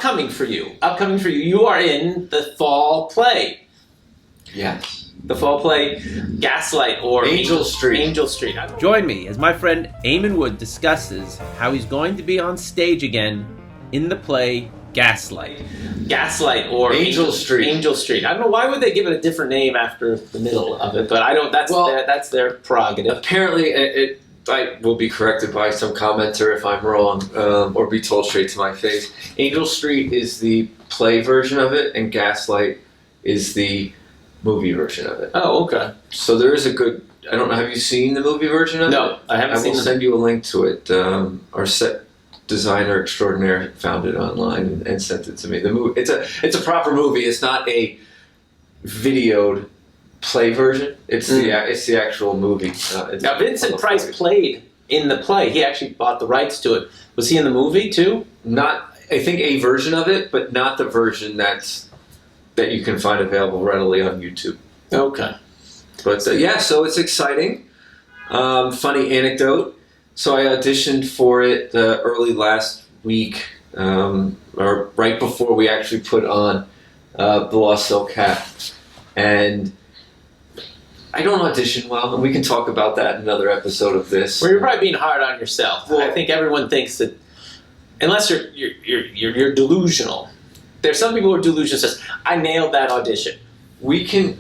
upcoming for you. You are in the fall play. Yes. The fall play, Gaslight or Angel Street. Join me as my friend Eamon Wood discusses how he's going to be on stage again in the play Gaslight. Gaslight or Angel Street. I don't know why would they give it a different name after the middle of it, but I don't. That's their prerogative. Apparently, I will be corrected by some commenter if I'm wrong, or be told straight to my face. Angel Street is the play version of it, and Gaslight is the movie version of it. Oh, okay. So there is a good. I don't know. Have you seen the movie version of it? No, I haven't seen it. I will send you a link to it. Our set designer extraordinaire found it online and sent it to me. The movie. It's a proper movie. It's not a videoed play version. It's the actual movie. Now Vincent Price played in the play. He actually bought the rights to it. Was he in the movie too? Not. I think a version of it, but not the version that you can find available readily on YouTube. Okay. But so it's exciting. Funny anecdote. So I auditioned for it early last week, or right before we actually put on The Lost Silk Hat. And I don't audition well, and we can talk about that in another episode of this. Well, you're probably being hard on yourself. Well, I think everyone thinks that, unless you're delusional. There's some people who are delusional. Says, I nailed that audition. We can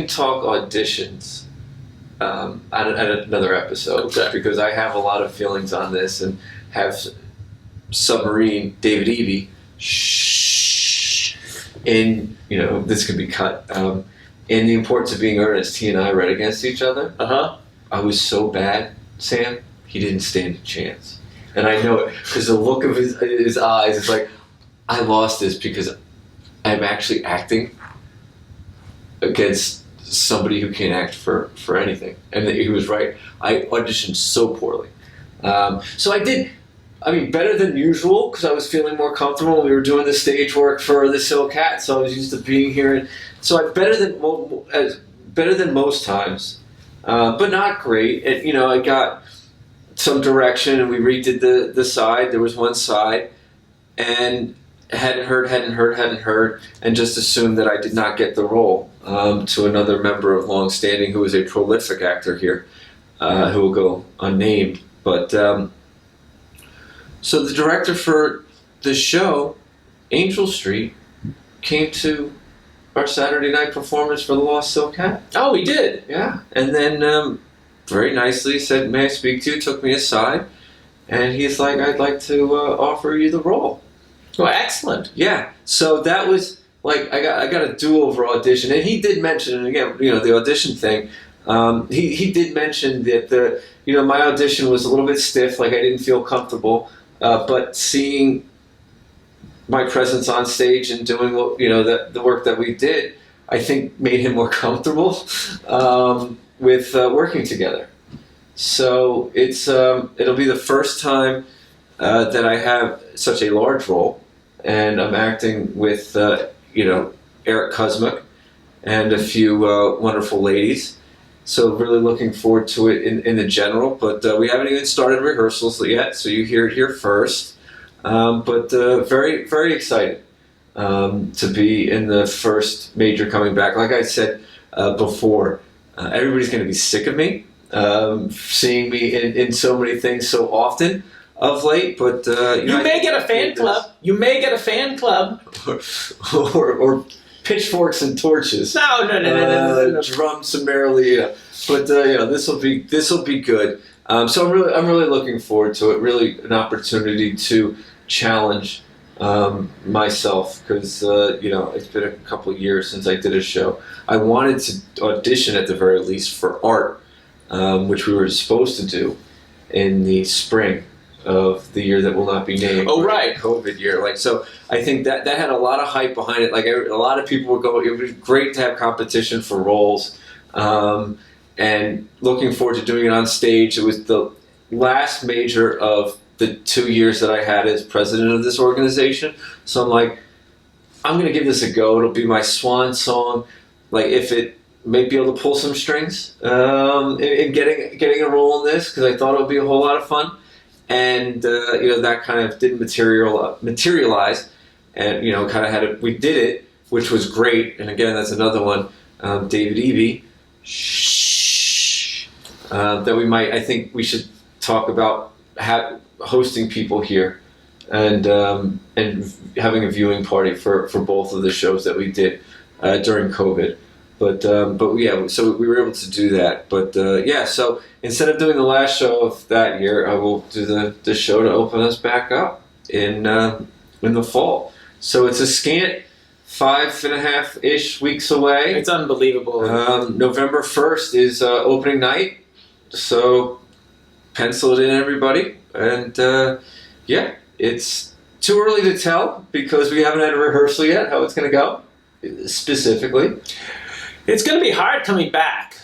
talk auditions at another episode, because I have a lot of feelings on this and have submarine David Eby. Shh. And this could be cut. In The Importance of Being Earnest, he and I read against each other. I was so bad, Sam. He didn't stand a chance, and I know it because the look of his eyes is like, I lost this because I'm actually acting against somebody who can't act for anything. And he was right. I auditioned so poorly. So I did, better than usual, because I was feeling more comfortable when we were doing the stage work for the Silk Hat, so I was used to being here. And so better than most times, but not great. And, I got some direction, and we redid the side. There was one side, and hadn't heard, and just assumed that I did not get the role, to another member of Longstanding who is a prolific actor here, who will go unnamed. But so the director for the show, Angel Street, came to our Saturday night performance for The Lost Silk Hat. Oh, he did? Yeah. And then very nicely said, may I speak to you? Took me aside, and he's like, I'd like to offer you the role. Well, excellent. Yeah, so that was like I got a do-over audition, and he did mention, and again, the audition thing. He did mention that my audition was a little bit stiff, like I didn't feel comfortable, but seeing my presence on stage and doing what the work that we did, I think made him more comfortable with working together. So it'll be the first time that I have such a large role, and I'm acting with Eric Kuzmic and a few wonderful ladies. So really looking forward to it in the general, but we haven't even started rehearsals yet, so you hear it here first. But very, very excited to be in the first major coming back. Like I said before, everybody's going to be sick of me, seeing me in so many things so often of late, but you may get a fan club. You may get a fan club, or pitchforks and torches. No. Drum summarily, But this will be good. So I'm really looking forward to it. Really, an opportunity to challenge myself, because it's been a couple of years since I did a show. I wanted to audition at the very least for art, which we were supposed to do in the spring of the year that will not be named. Oh, right. COVID year. So I think that had a lot of hype behind it. A lot of people were going, it would be great to have competition for roles. And looking forward to doing it on stage. It was the last major of the 2 years that I had as president of this organization. So I'm like, I'm going to give this a go. It'll be my swan song. If it may be able to pull some strings in getting a role in this, because I thought it would be a whole lot of fun. And that kind of didn't materialize. and kind of had it. We did it, which was great. And again, that's another one. David Eby. Shh. That I think we should talk about hosting people here, and having a viewing party for both of the shows that we did during COVID. But yeah, so we were able to do that. But yeah, so instead of doing the last show of that year, I will do the show to open us back up in the fall. So it's a scant 5.5-ish weeks away. It's unbelievable. November 1st is opening night, so pencil it in, everybody. And yeah, it's too early to tell because we haven't had a rehearsal yet how it's going to go specifically. It's going to be hard coming back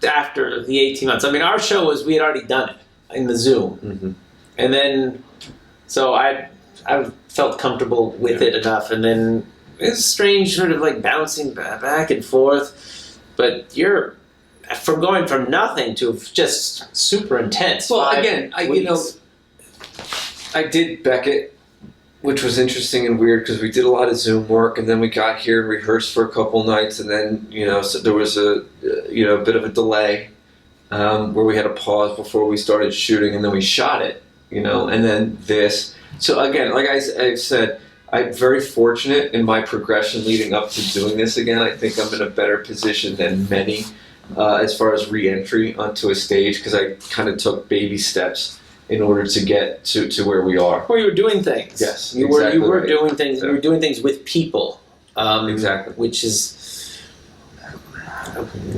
after the 18 months. I mean, our show we had already done it in the Zoom. Mm-hmm. And then, so I felt comfortable with it enough. And then it's strange sort of like bouncing back and forth. But from going from nothing to just super intense. Well, again, I did Beckett, which was interesting and weird because we did a lot of Zoom work, and then we got here and rehearsed for a couple nights, and then so there was a bit of a delay where we had to pause before we started shooting, and then we shot it, and then this. So again, like I said, I'm very fortunate in my progression leading up to doing this again. I think I'm in a better position than many as far as re-entry onto a stage because I kind of took baby steps in order to get to where we are. Well, you were doing things. Yes, you exactly were right. doing things. You were doing things with people. Exactly. Which is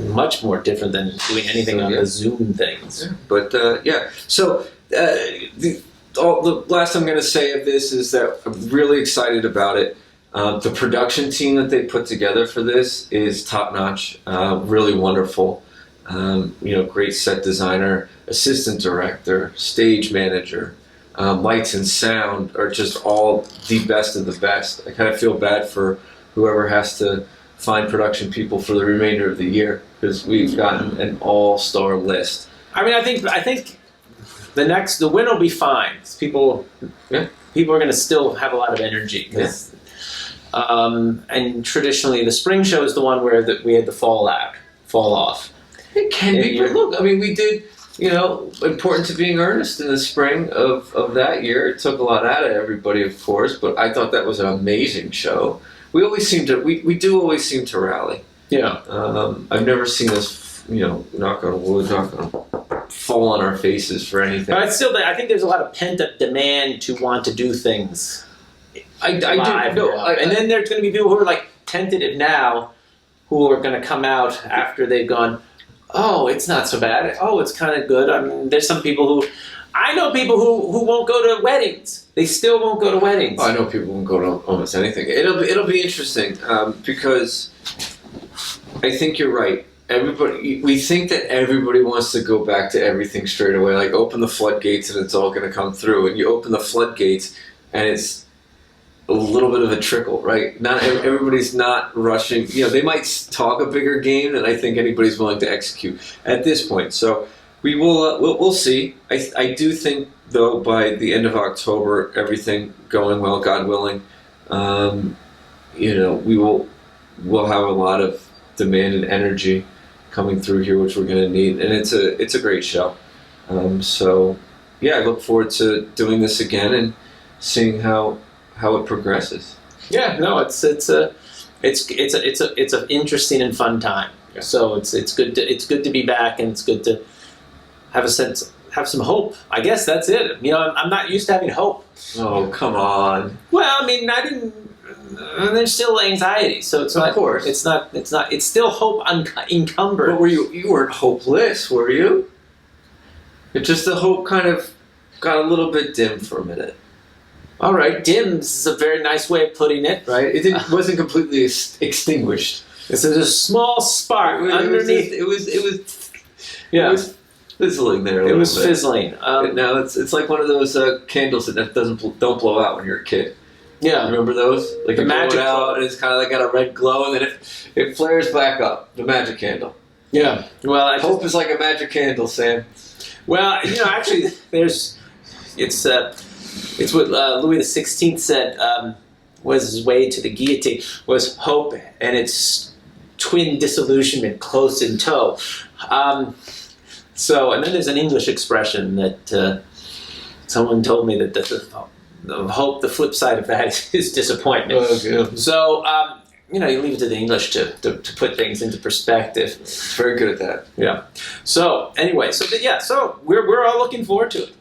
much more different than doing anything on the Zoom things. Yeah. But yeah, so the last I'm going to say of this is that I'm really excited about it. The production team that they put together for this is top notch. Really wonderful. Great set designer, assistant director, stage manager, lights and sound are just all the best of the best. I kind of feel bad for whoever has to find production people for the remainder of the year because we've gotten an all-star list. I mean, I think the win will be fine. People are going to still have a lot of energy. And traditionally, the spring show is the one where we had the fall off. It can be, but look, I mean, we did, important to being earnest in the spring of that year. It took a lot out of everybody, of course, but I thought that was an amazing show. We always seem to, we do always seem to rally. Yeah. I've never seen us, knock on wood, not going to fall on our faces for anything. But I think there's a lot of pent-up demand to want to do things. I do. No, and then there's going to be people who are like tentative now who are going to come out after they've gone, oh, it's not so bad. Oh, it's kind of good. I mean, there's some people I know people who won't go to weddings. They still won't go to weddings. I know people won't go to almost anything. It'll be interesting because I think you're right. We think that everybody wants to go back to everything straight away, like open the floodgates and it's all going to come through. And you open the floodgates and it's a little bit of a trickle, right? Not everybody's not rushing. They might talk a bigger game than I think anybody's willing to execute at this point. So we will we'll see. I do think though by the end of October, everything going well, God willing, we'll have a lot of demand and energy coming through here, which we're going to need, and it's a great show. So yeah, I look forward to doing this again and seeing how it progresses. Yeah, no, it's an interesting and fun time. Yeah. So it's good to be back, and it's good to have some hope. I guess that's it. I'm not used to having hope. Oh, come on. Well, I mean, I didn't. There's still anxiety, so it's not. Of course, it's not. It's still hope encumbered. But you weren't hopeless, were you? Just the hope kind of got a little bit dim for a minute. All right, dim is a very nice way of putting it. Right, it wasn't completely extinguished. This is a small spark underneath. It was fizzling there. It was fizzling. Now it's like one of those candles that don't blow out when you're a kid. Yeah, remember those? Like the magic out, and it's kind of like got a red glow, and then it flares back up. The magic candle. Yeah. Well, hope is like a magic candle, Sam. Well, actually, it's what Louis XVI said. was his way to the guillotine was hope and its twin disillusionment close in tow. And then there's an English expression that someone told me that the hope, the flip side of that is disappointment. Okay. So, you leave it to the English to put things into perspective. It's very good at that. Yeah. So, anyway, so we're all looking forward to it.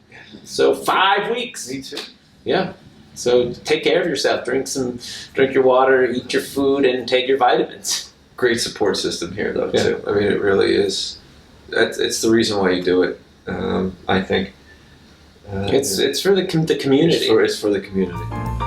So 5 weeks. Me too. Yeah. So take care of yourself. Drink your water, eat your food, and take your vitamins. Great support system here, though, too. I mean, it really is. It's the reason why you do it, I think. It's for the community. It's for the community.